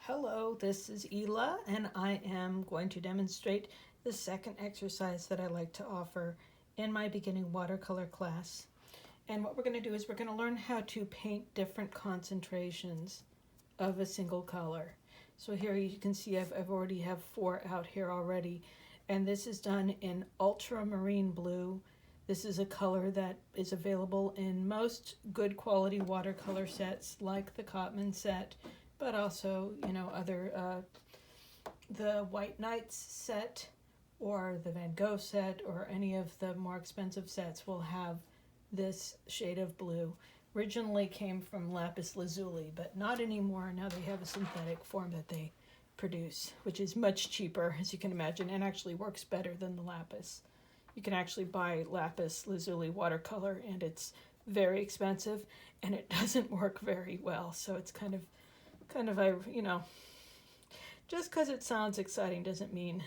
Hello, this is Ela, and I am going to demonstrate the second exercise that I like to offer in my beginning watercolor class. And what we're going to do is we're going to learn how to paint different concentrations of a single color. So here you can see I've already have 4 out here already, and this is done in ultramarine blue. This is a color that is available in most good quality watercolor sets like the Cotman set, but also, other, the White Nights set or the Van Gogh set or any of the more expensive sets will have this shade of blue. Originally came from lapis lazuli, but not anymore. Now they have a synthetic form that they produce, which is much cheaper, as you can imagine, and actually works better than the lapis. You can actually buy lapis lazuli watercolor, and it's very expensive, and it doesn't work very well. So it's kind of, just because it sounds exciting doesn't mean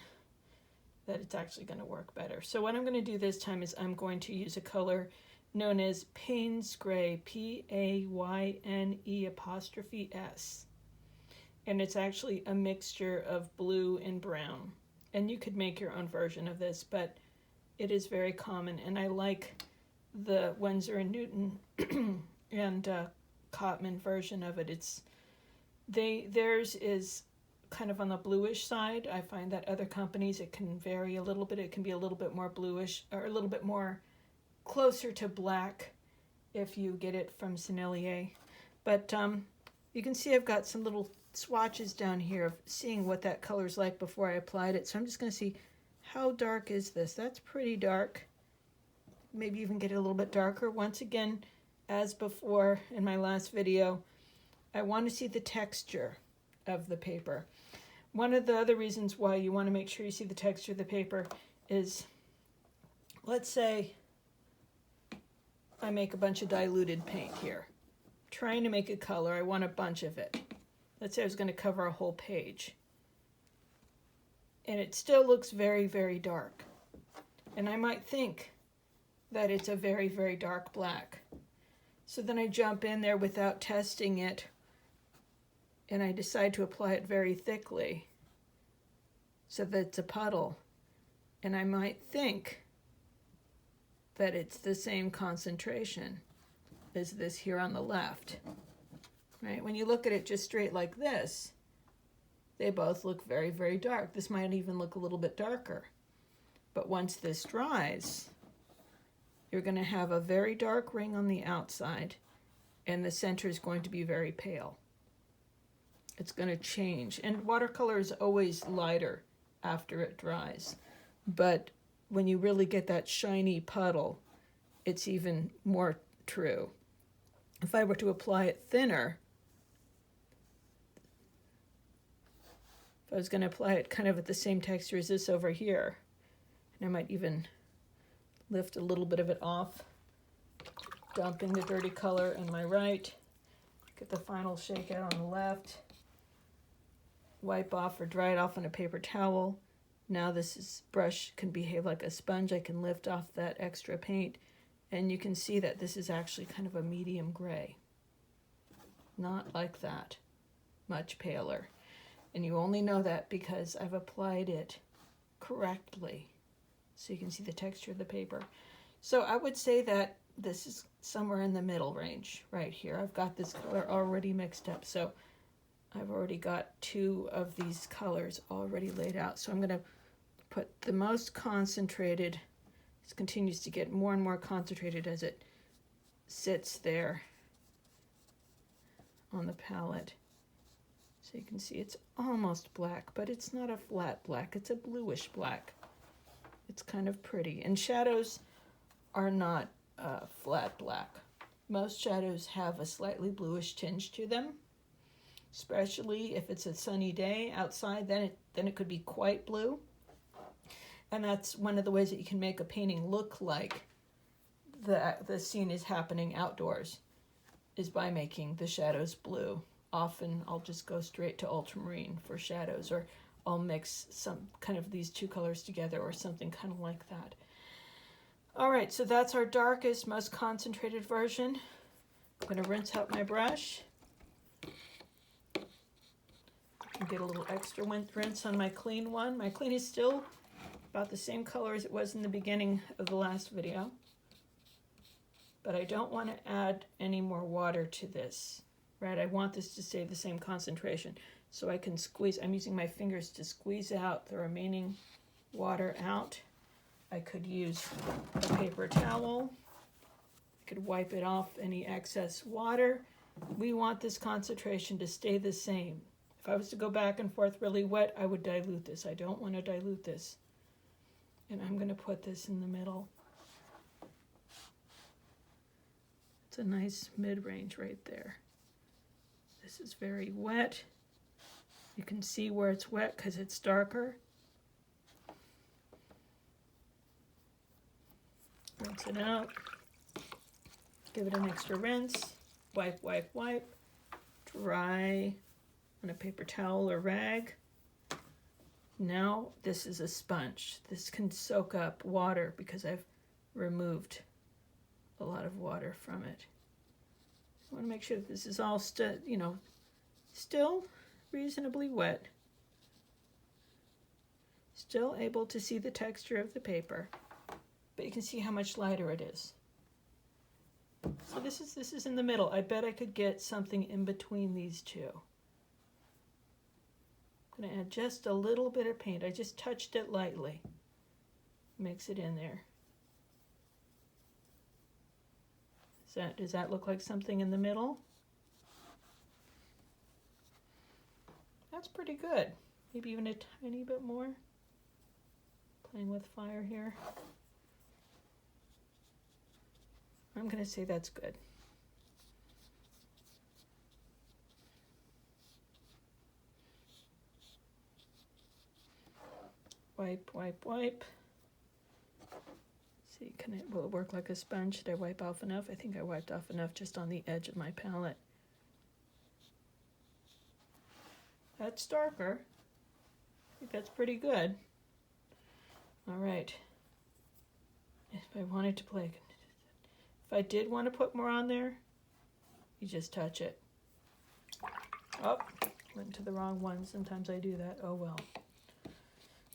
that it's actually going to work better. So what I'm going to do this time is I'm going to use a color known as Payne's Gray, P-A-Y-N-E''S. And it's actually a mixture of blue and brown. And you could make your own version of this, but it is very common. And I like the Winsor & Newton and Cotman version of it. Theirs is kind of on the bluish side. I find that other companies, it can vary a little bit. It can be a little bit more bluish or a little bit more closer to black if you get it from Sennelier. But you can see I've got some little swatches down here of seeing what that color's like before I applied it. So I'm just going to see how dark is this. That's pretty dark. Maybe even get it a little bit darker. Once again, as before in my last video, I want to see the texture of the paper. One of the other reasons why you want to make sure you see the texture of the paper is, let's say I make a bunch of diluted paint here. Trying to make a color, I want a bunch of it. Let's say I was going to cover a whole page. And it still looks very, very dark. And I might think that it's a very, very dark black. So then I jump in there without testing it, and I decide to apply it very thickly so that it's a puddle. And I might think that it's the same concentration as this here on the left. Right? When you look at it just straight like this, they both look very, very dark. This might even look a little bit darker. But once this dries, you're going to have a very dark ring on the outside, and the center is going to be very pale. It's going to change. And watercolor is always lighter after it dries. But when you really get that shiny puddle, it's even more true. If I were to apply it thinner, if I was going to apply it kind of at the same texture as this over here, and I might even lift a little bit of it off, dumping the dirty color in my right, get the final shakeout on the left, wipe off or dry it off on a paper towel. Now this brush can behave like a sponge. I can lift off that extra paint, and you can see that this is actually kind of a medium gray. Not like that, much paler. And you only know that because I've applied it correctly. So you can see the texture of the paper. So I would say that this is somewhere in the middle range right here. I've got this color already mixed up. So I've already got 2 of these colors already laid out. So I'm going to put the most concentrated. This continues to get more and more concentrated as it sits there on the palette. So you can see it's almost black, but it's not a flat black. It's a bluish black. It's kind of pretty. And shadows are not flat black. Most shadows have a slightly bluish tinge to them, especially if it's a sunny day outside. Then it could be quite blue. And that's one of the ways that you can make a painting look like the scene is happening outdoors, is by making the shadows blue. Often I'll just go straight to ultramarine for shadows, or I'll mix some kind of these 2 colors together or something kind of like that. All right, so that's our darkest, most concentrated version. I'm going to rinse out my brush. Get a little extra rinse on my clean one. My clean is still about the same color as it was in the beginning of the last video. But I don't want to add any more water to this, right? I want this to stay the same concentration. So I can squeeze, I'm using my fingers to squeeze out the remaining water out. I could use a paper towel. I could wipe it off any excess water. We want this concentration to stay the same. If I was to go back and forth really wet, I would dilute this. I don't want to dilute this. And I'm going to put this in the middle. It's a nice mid-range right there. This is very wet. You can see where it's wet because it's darker. Rinse it out. Give it an extra rinse. Wipe, wipe, wipe. Dry on a paper towel or rag. Now this is a sponge. This can soak up water because I've removed a lot of water from it. I want to make sure that this is all still reasonably wet. Still able to see the texture of the paper, but you can see how much lighter it is. So this is in the middle. I bet I could get something in between these two. I'm going to add just a little bit of paint. I just touched it lightly. Mix it in there. Does that look like something in the middle? That's pretty good. Maybe even a tiny bit more. Playing with fire here. I'm going to say that's good. Wipe, wipe, wipe. See, will it work like a sponge? Did I wipe off enough? I think I wiped off enough just on the edge of my palette. That's darker. I think that's pretty good. All right. If I wanted to play, if I did want to put more on there, you just touch it. Oh, went to the wrong one. Sometimes I do that. Oh well.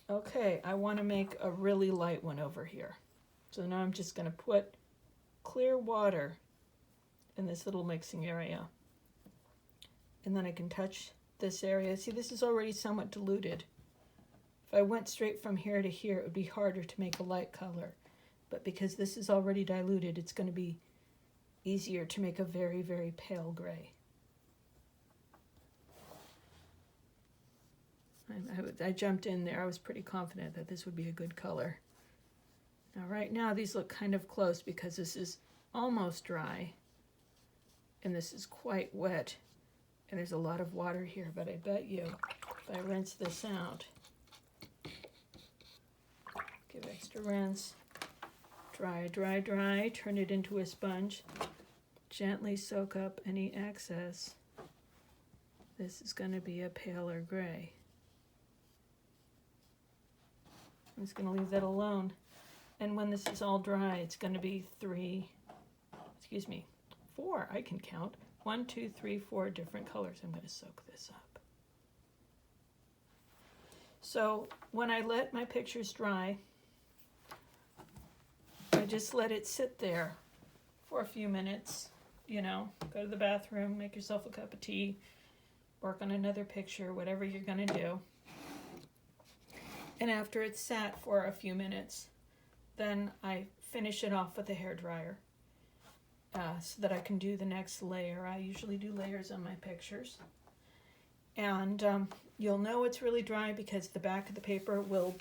Okay, I want to make a really light one over here. So now I'm just going to put clear water in this little mixing area. And then I can touch this area. See, this is already somewhat diluted. If I went straight from here to here, it would be harder to make a light color. But because this is already diluted, it's going to be easier to make a very, very pale gray. I jumped in there. I was pretty confident that this would be a good color. Now right now these look kind of close because this is almost dry and this is quite wet and there's a lot of water here, but I bet you if I rinse this out, give extra rinse, dry, dry, dry, turn it into a sponge, gently soak up any excess, this is going to be a paler gray. I'm just going to leave that alone. And when this is all dry, it's going to be 4, I can count. 1, 2, 3, 4 different colors. I'm going to soak this up. So when I let my pictures dry, I just let it sit there for a few minutes. You know, go to the bathroom, make yourself a cup of tea, work on another picture, whatever you're going to do. And after it's sat for a few minutes, then I finish it off with a hairdryer so that I can do the next layer. I usually do layers on my pictures. And you'll know it's really dry because the back of the paper will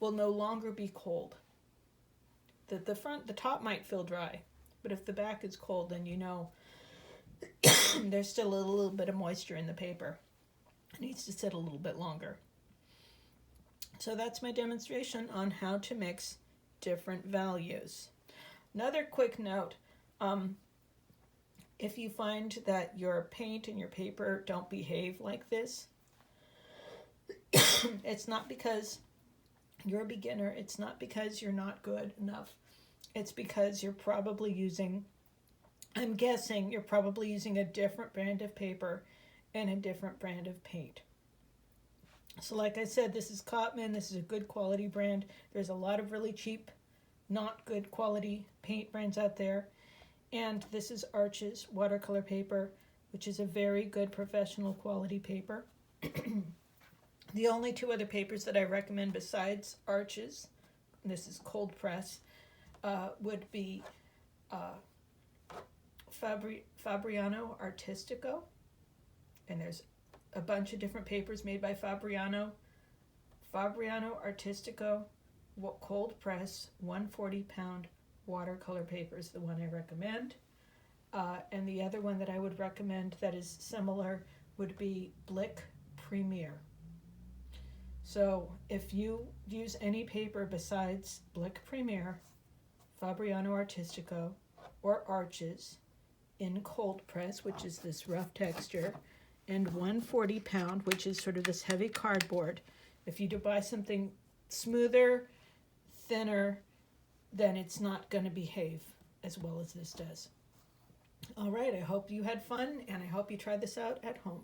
no longer be cold. The top might feel dry, but if the back is cold, then you know there's still a little bit of moisture in the paper. It needs to sit a little bit longer. So that's my demonstration on how to mix different values. Another quick note, if you find that your paint and your paper don't behave like this, it's not because you're a beginner, it's not because you're not good enough, it's because you're probably using, I'm guessing you're probably using a different brand of paper and a different brand of paint. So like I said, this is Cotman. This is a good quality brand. There's a lot of really cheap, not good quality paint brands out there. And this is Arches watercolor paper, which is a very good professional quality paper. The only two other papers that I recommend besides Arches, this is cold press, would be Fabriano Artistico, and there's a bunch of different papers made by Fabriano. Fabriano Artistico cold press 140-pound watercolor paper is the one I recommend. And the other one that I would recommend that is similar would be Blick Premier. So if you use any paper besides Blick Premier, Fabriano Artistico, or Arches in cold press, which is this rough texture, and 140-pound, which is sort of this heavy cardboard, if you do buy something smoother, thinner, then it's not going to behave as well as this does. All right, I hope you had fun, and I hope you try this out at home.